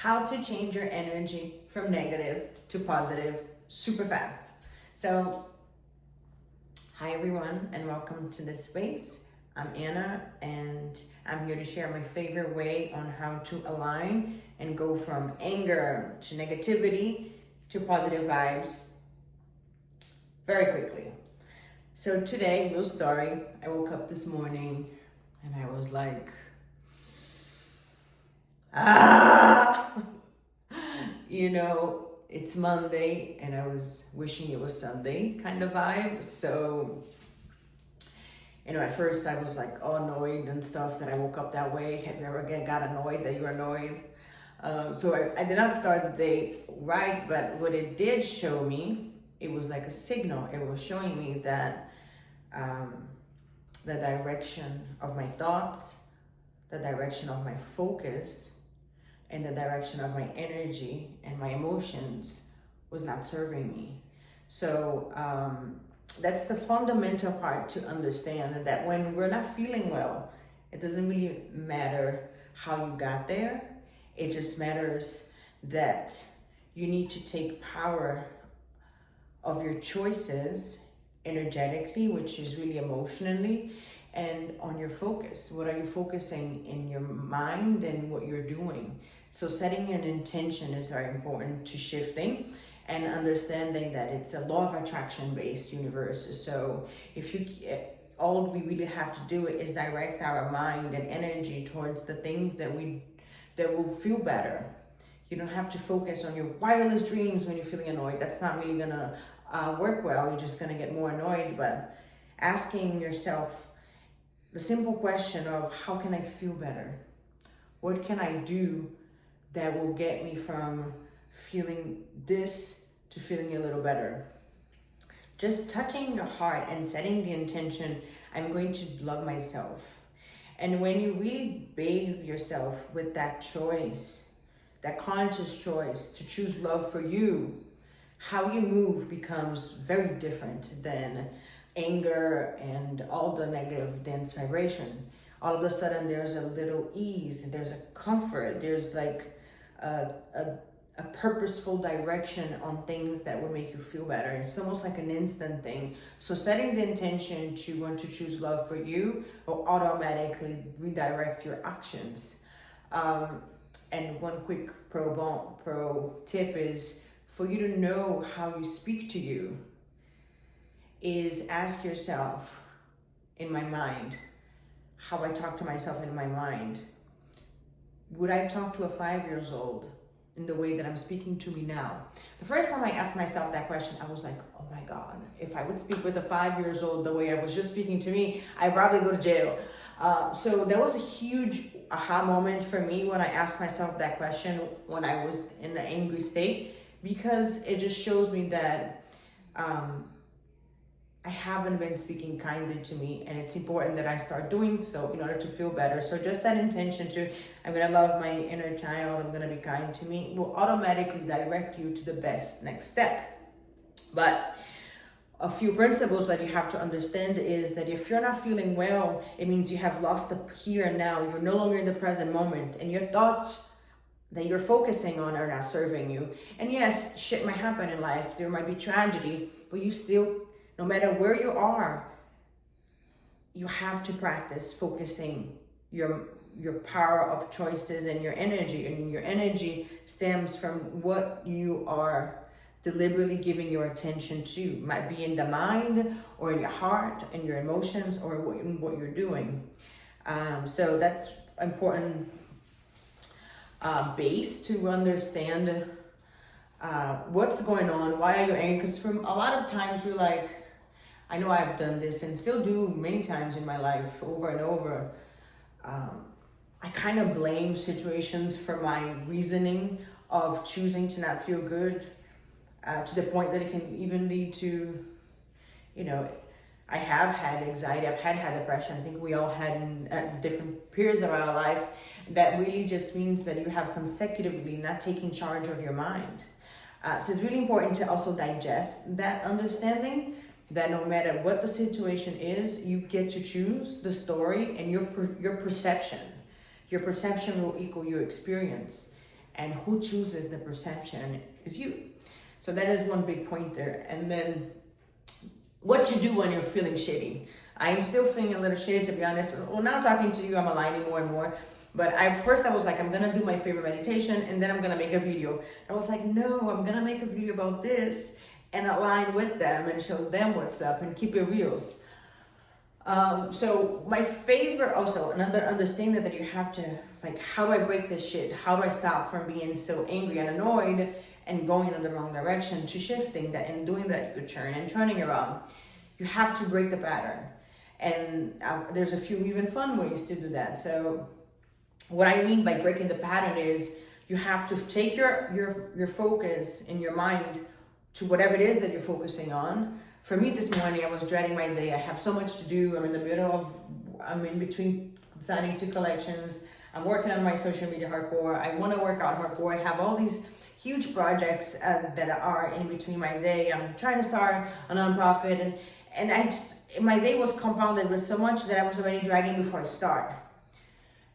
how to change your energy from negative to positive super fast. So, hi everyone, and welcome to this space. I'm Anna, and I'm here to share my favorite way on how to align and go from anger to negativity to positive vibes very quickly. So today, real story, I woke up this morning and I was like, it's Monday and I was wishing it was Sunday kind of vibe. So, at first I was like annoyed and stuff that I woke up that way. Have you ever got annoyed that you're annoyed? So I did not start the day right, but what it did show me, it was like a signal. It was showing me that the direction of my thoughts, the direction of my focus, and the direction of my energy and my emotions was not serving me. So that's the fundamental part to understand, that when we're not feeling well, it doesn't really matter how you got there. It just matters that you need to take power of your choices energetically, which is really emotionally, and on your focus. What are you focusing in your mind and what you're doing? So setting an intention is very important to shifting and understanding that it's a law of attraction based universe. So all we really have to do is direct our mind and energy towards the things that will feel better. You don't have to focus on your wildest dreams when you're feeling annoyed. That's not really gonna work well. You're just gonna get more annoyed. But asking yourself the simple question of, how can I feel better? What can I do that will get me from feeling this to feeling a little better? Just touching your heart and setting the intention, I'm going to love myself. And when you really bathe yourself with that choice, that conscious choice to choose love for you, how you move becomes very different than anger and all the negative dense vibration. All of a sudden there's a little ease, there's a comfort, there's like a purposeful direction on things that will make you feel better. It's almost like an instant thing. So setting the intention to want to choose love for you will automatically redirect your actions. And one quick pro tip is, for you to know how you speak to you, is ask yourself, in my mind, how I talk to myself in my mind. Would I talk to a 5-year-old in the way that I'm speaking to me now? The first time I asked myself that question, I was like, oh my God, if I would speak with a 5-year-old the way I was just speaking to me, I'd probably go to jail. So that was a huge aha moment for me when I asked myself that question when I was in an angry state, because it just shows me that I haven't been speaking kindly to me, and it's important that I start doing so in order to feel better. So just that intention to, I'm gonna love my inner child, I'm gonna be kind to me, will automatically direct you to the best next step. But a few principles that you have to understand is that if you're not feeling well, it means you have lost the here and now. You're no longer in the present moment, and your thoughts that you're focusing on are not serving you. And yes, shit might happen in life. There might be tragedy, but you still, no matter where you are, you have to practice focusing your power of choices and your energy. And your energy stems from what you are deliberately giving your attention to. It might be in the mind or in your heart and your emotions, or what you're doing. So that's important base to understand what's going on. Why are you angry? Because from a lot of times we're like, I know I've done this and still do many times in my life over and over. I kind of blame situations for my reasoning of choosing to not feel good, to the point that it can even lead to, I have had anxiety, I've had depression. I think we all had at different periods of our life. That really just means that you have consecutively not taking charge of your mind. So it's really important to also digest that understanding, that no matter what the situation is, you get to choose the story and your perception. Your perception will equal your experience. and who chooses the perception is you. So that is one big point there. And then what to do when you're feeling shitty. I'm still feeling a little shitty, to be honest. Well, now talking to you, I'm aligning more and more. But first I was like, I'm gonna do my favorite meditation, and then I'm gonna make a video. I was like, no, I'm gonna make a video about this and align with them and show them what's up and keep it real. So my favorite, also another understanding that you have to, like, how do I break this shit? How do I stop from being so angry and annoyed and going in the wrong direction to shifting that and doing that U-turn and turning around? You have to break the pattern. And there's a few even fun ways to do that. So what I mean by breaking the pattern is you have to take your focus in your mind to whatever it is that you're focusing on. For me this morning, I was dreading my day. I have so much to do. I'm in between designing 2 collections. I'm working on my social media hardcore. I want to work out hardcore. I have all these huge projects that are in between my day. I'm trying to start a nonprofit, and my day was compounded with so much that I was already dragging before I start.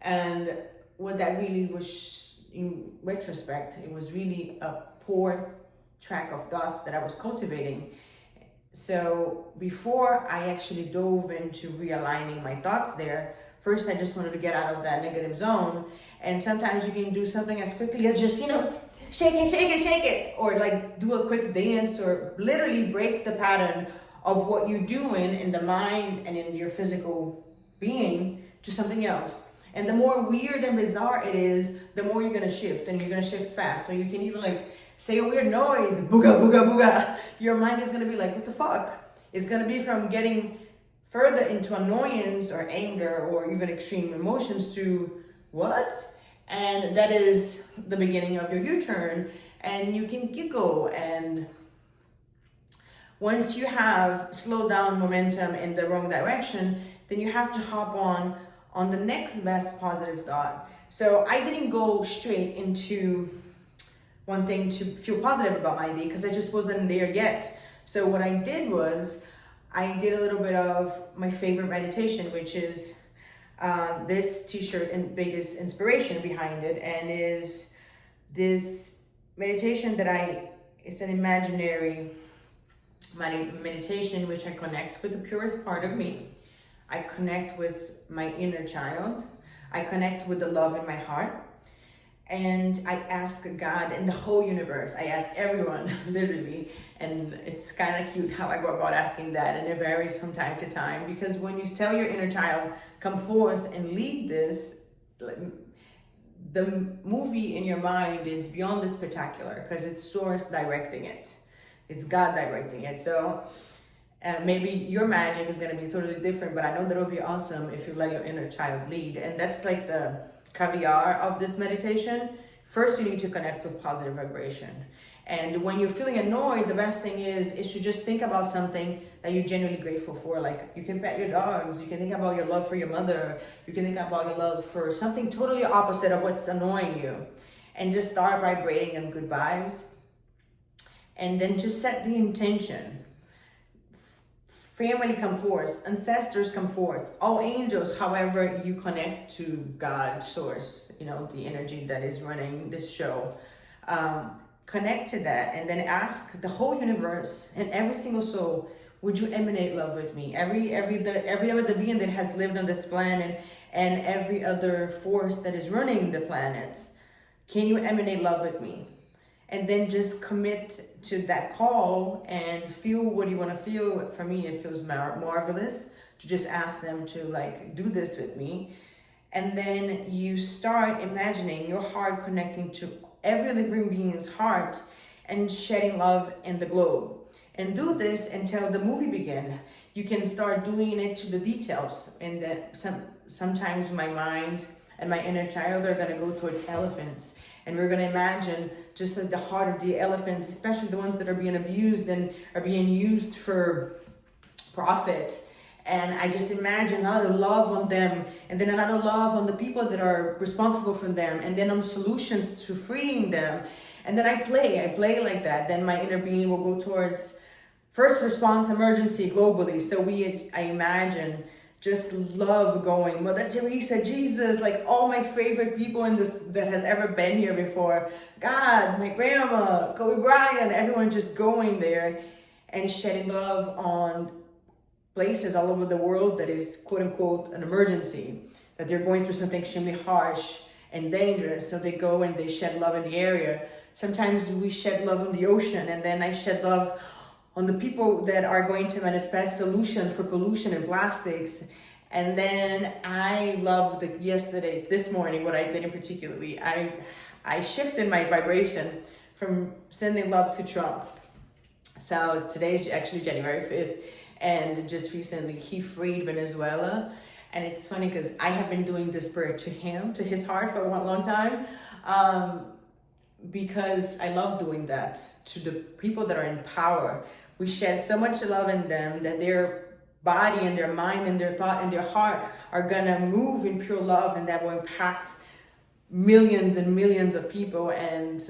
And what that really was, in retrospect, it was really a poor track of thoughts that I was cultivating. So before I actually dove into realigning my thoughts there, first I just wanted to get out of that negative zone. And sometimes you can do something as quickly as just, shake it, or like do a quick dance, or literally break the pattern of what you're doing in the mind and in your physical being to something else. And the more weird and bizarre it is, the more you're gonna shift, and you're gonna shift fast. So you can even like say a weird noise, booga, booga, booga. Your mind is gonna be like, what the fuck? It's gonna be from getting further into annoyance or anger or even extreme emotions to what? And that is the beginning of your U-turn, and you can giggle. And once you have slowed down momentum in the wrong direction, then you have to hop on the next best positive thought. So I didn't go straight into one thing to feel positive about my day because I just wasn't there yet. So what I did was I did a little bit of my favorite meditation, which is this t-shirt and biggest inspiration behind it, and is this meditation that it's an imaginary meditation in which I connect with the purest part of me. I connect with my inner child. I connect with the love in my heart. And I ask God and the whole universe, I ask everyone, literally, and it's kind of cute how I go about asking that, and it varies from time to time, because when you tell your inner child, come forth and lead this, the movie in your mind is beyond the spectacular, because it's source directing it. It's God directing it. So maybe your magic is going to be totally different, but I know that it'll be awesome if you let your inner child lead. And that's like the caviar of this meditation. First, you need to connect with positive vibration. And when you're feeling annoyed, the best thing is to just think about something that you're genuinely grateful for. Like, you can pet your dogs, you can think about your love for your mother, you can think about your love for something totally opposite of what's annoying you, and just start vibrating in good vibes. And then just set the intention. Family come forth, ancestors come forth, all angels, however you connect to God, source, the energy that is running this show. Connect to that, and then ask the whole universe and every single soul, would you emanate love with me? Every other being that has lived on this planet and every other force that is running the planet, can you emanate love with me? And then just commit to that call and feel what you want to feel. For me, it feels marvelous to just ask them to do this with me. And then you start imagining your heart connecting to every living being's heart and shedding love in the globe. And do this until the movie begins. You can start doing it to the details. And that sometimes my mind and my inner child are going to go towards elephants. And we're going to imagine just at the heart of the elephants, especially the ones that are being abused and are being used for profit. And I just imagine a lot of love on them, and then a lot of love on the people that are responsible for them, and then on solutions to freeing them. And then I play like that. Then my inner being will go towards first response emergency globally. So I imagine just love going. Mother Teresa, Jesus, like all my favorite people in this that has ever been here before. God, my grandma, Kobe Bryant, everyone just going there and shedding love on places all over the world that is quote unquote an emergency, that they're going through something extremely harsh and dangerous. So they go and they shed love in the area. Sometimes we shed love on the ocean, and then I shed love on the people that are going to manifest solution for pollution and plastics. And then I love this morning, what I did in particularly, I shifted my vibration from sending love to Trump. So today's actually January 5th, and just recently he freed Venezuela. And it's funny because I have been doing this prayer to him, to his heart, for a long time, because I love doing that to the people that are in power. We shed so much love in them that their body and their mind and their thought and their heart are gonna move in pure love, and that will impact millions and millions of people. And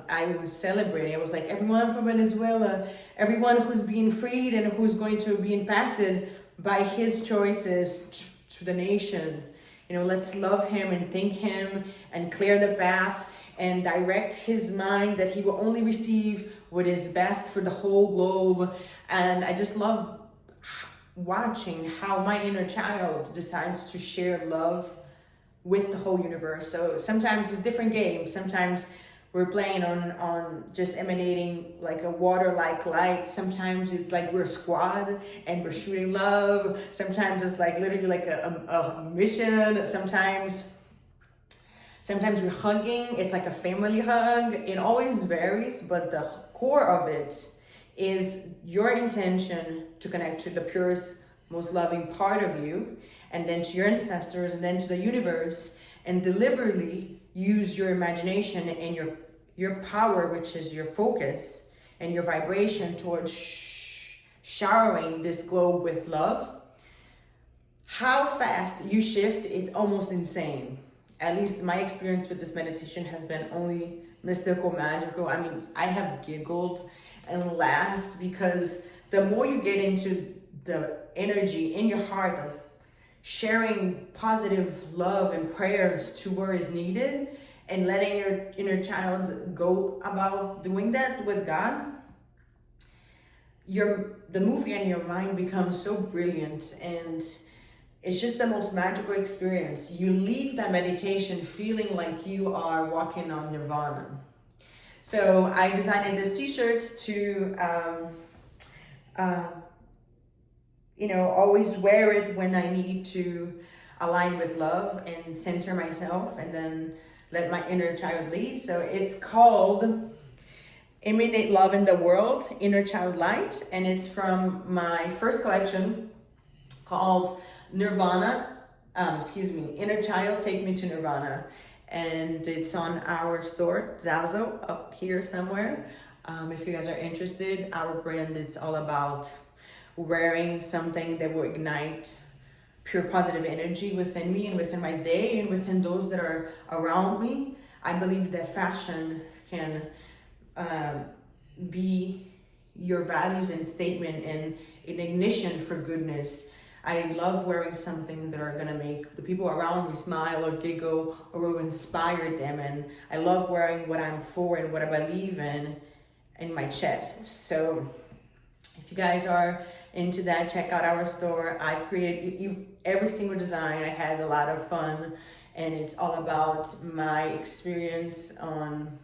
I was celebrating. I was like, everyone from Venezuela, everyone who's being freed and who's going to be impacted by his choices to the nation, let's love him and thank him and clear the path and direct his mind that he will only receive what is best for the whole globe. And I just love watching how my inner child decides to share love with the whole universe. So sometimes it's different games. Sometimes we're playing on just emanating like a water-like light. Sometimes it's like we're a squad and we're shooting love. Sometimes it's like literally like a mission. Sometimes we're hugging. It's like a family hug. It always varies, but the core of it is your intention to connect to the purest, most loving part of you, and then to your ancestors, and then to the universe, and deliberately use your imagination and your power, which is your focus and your vibration towards showering this globe with love. How fast you shift, it's almost insane. At least my experience with this meditation has been only mystical, magical. I mean, I have giggled and laughed because the more you get into the energy in your heart of sharing positive love and prayers to where is needed and letting your inner child go about doing that with God, the movie in your mind becomes so brilliant, and it's just the most magical experience. You leave that meditation feeling like you are walking on nirvana. So I designed this t-shirt to always wear it when I need to align with love and center myself and then let my inner child lead. So it's called Emanate Love in the World, Inner Child Light. And it's from my first collection called Nirvana, Inner Child, Take Me to Nirvana. And it's on our store, Zazo, up here somewhere. If you guys are interested, our brand is all about wearing something that will ignite pure positive energy within me and within my day and within those that are around me. I believe that fashion can be your values and statement and an ignition for goodness. I love wearing something that are gonna make the people around me smile or giggle or will inspire them. And I love wearing what I'm for and what I believe in my chest. So if you guys are into that, check out our store. I've created every single design. I had a lot of fun, and it's all about my experience on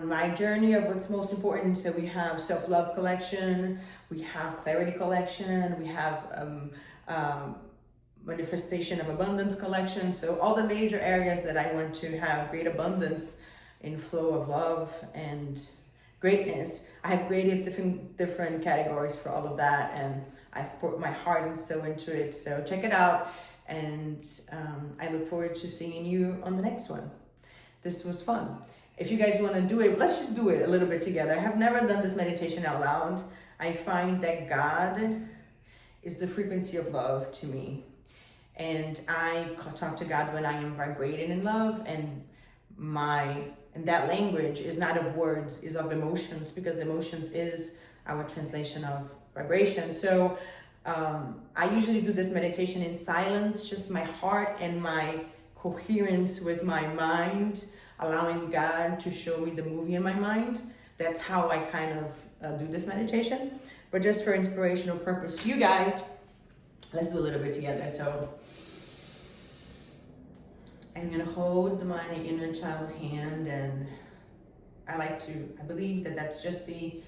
my journey of what's most important. So we have self-love collection, we have clarity collection, we have manifestation of abundance collection. So all the major areas that I want to have great abundance in flow of love and greatness, I have created different categories for all of that, and I've put my heart and soul into it. So check it out, and I look forward to seeing you on the next one. This was fun. If you guys want to do it, let's just do it a little bit together. I have never done this meditation out loud. I find that God is the frequency of love to me, and I talk to God when I am vibrating in love, and that language is not of words, is of emotions, because emotions is our translation of vibration. So I usually do this meditation in silence, just my heart and my coherence with my mind, allowing God to show me the movie in my mind. That's how I kind of do this meditation. But just for inspirational purpose, you guys, let's do a little bit together. So I'm gonna hold my inner child hand, and I believe that that's just the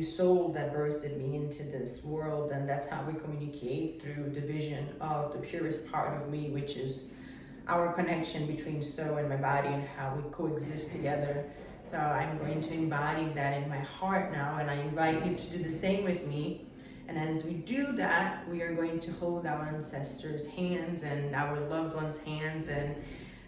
soul that birthed me into this world, and that's how we communicate, through the vision of the purest part of me, which is our connection between soul and my body and how we coexist together. So I'm going to embody that in my heart now, and I invite you to do the same with me. And as we do that, we are going to hold our ancestors' hands and our loved ones' hands, and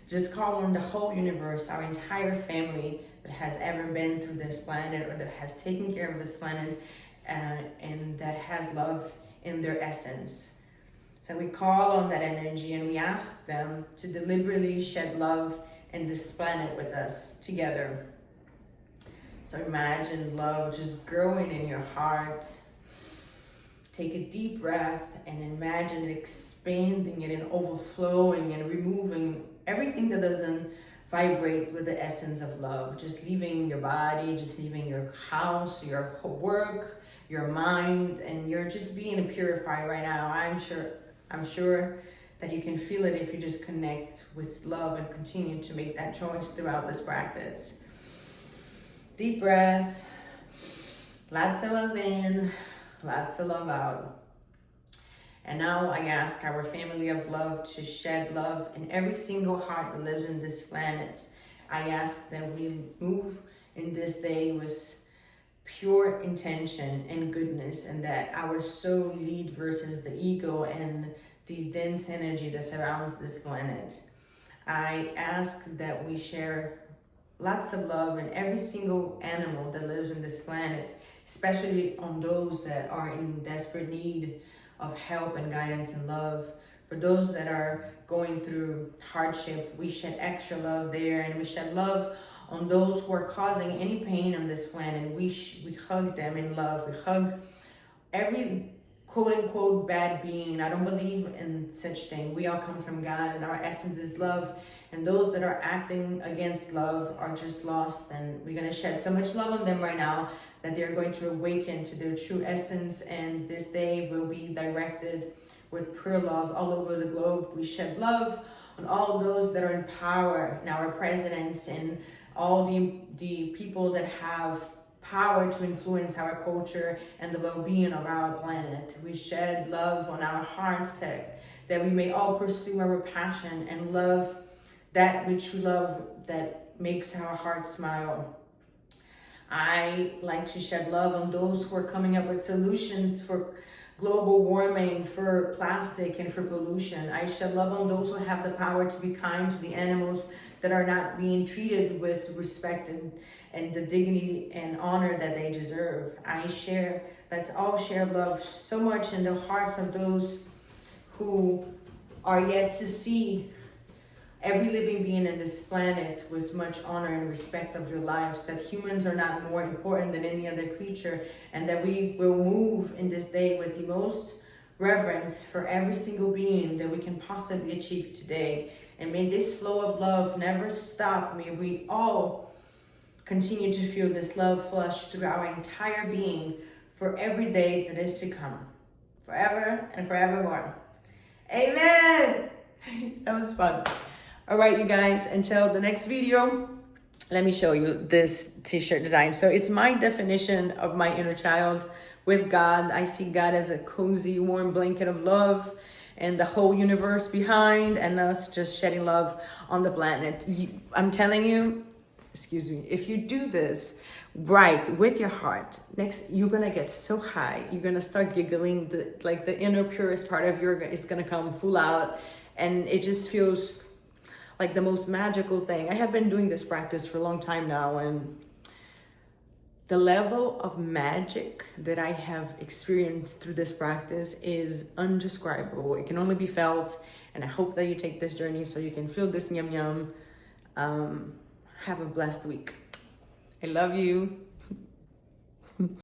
just call on the whole universe, our entire family that has ever been through this planet, or that has taken care of this planet, and that has love in their essence. So we call on that energy and we ask them to deliberately shed love in this planet with us together. So imagine love just growing in your heart. Take a deep breath and imagine it expanding it and overflowing and removing everything that doesn't vibrate with the essence of love. Just leaving your body, just leaving your house, your work, your mind, and you're just being purified right now. I'm sure that you can feel it if you just connect with love and continue to make that choice throughout this practice. Deep breath, lots of love in, lots of love out. And now I ask our family of love to shed love in every single heart that lives in this planet. I ask that we move in this day with pure intention and goodness, and that our soul lead versus the ego and the dense energy that surrounds this planet. I ask that we share lots of love in every single animal that lives in this planet, especially on those that are in desperate need of help and guidance and love. For those that are going through hardship, we shed extra love there, and we shed love on those who are causing any pain on this planet. We hug them in love. We hug every quote unquote bad being. I don't believe in such thing. We all come from God, and our essence is love. And those that are acting against love are just lost. And we're gonna shed so much love on them right now that they're going to awaken to their true essence, and this day will be directed with pure love all over the globe. We shed love on all those that are in power, in our presidents, and all the people that have power to influence our culture and the well-being of our planet. We shed love on our hearts that we may all pursue our passion and love that which we love, that makes our hearts smile. I like to shed love on those who are coming up with solutions for global warming, for plastic, and for pollution. I shed love on those who have the power to be kind to the animals that are not being treated with respect and the dignity and honor that they deserve. Let's all share love so much in the hearts of those who are yet to see every living being in this planet with much honor and respect of their lives, that humans are not more important than any other creature, and that we will move in this day with the most reverence for every single being that we can possibly achieve today. And may this flow of love never stop. May we all continue to feel this love flush through our entire being for every day that is to come, forever and forevermore. Amen. That was fun. All right, you guys, until the next video, let me show you this t-shirt design. So it's my definition of my inner child with God. I see God as a cozy, warm blanket of love, and the whole universe behind, and us just shedding love on the planet. I'm telling you, if you do this right with your heart, next you're gonna get so high, you're gonna start giggling. The inner purest part of you is gonna come full out, and it just feels like the most magical thing. I have been doing this practice for a long time now, and the level of magic that I have experienced through this practice is undescribable. It can only be felt, and I hope that you take this journey so you can feel this yum yum. Have a blessed week. I love you.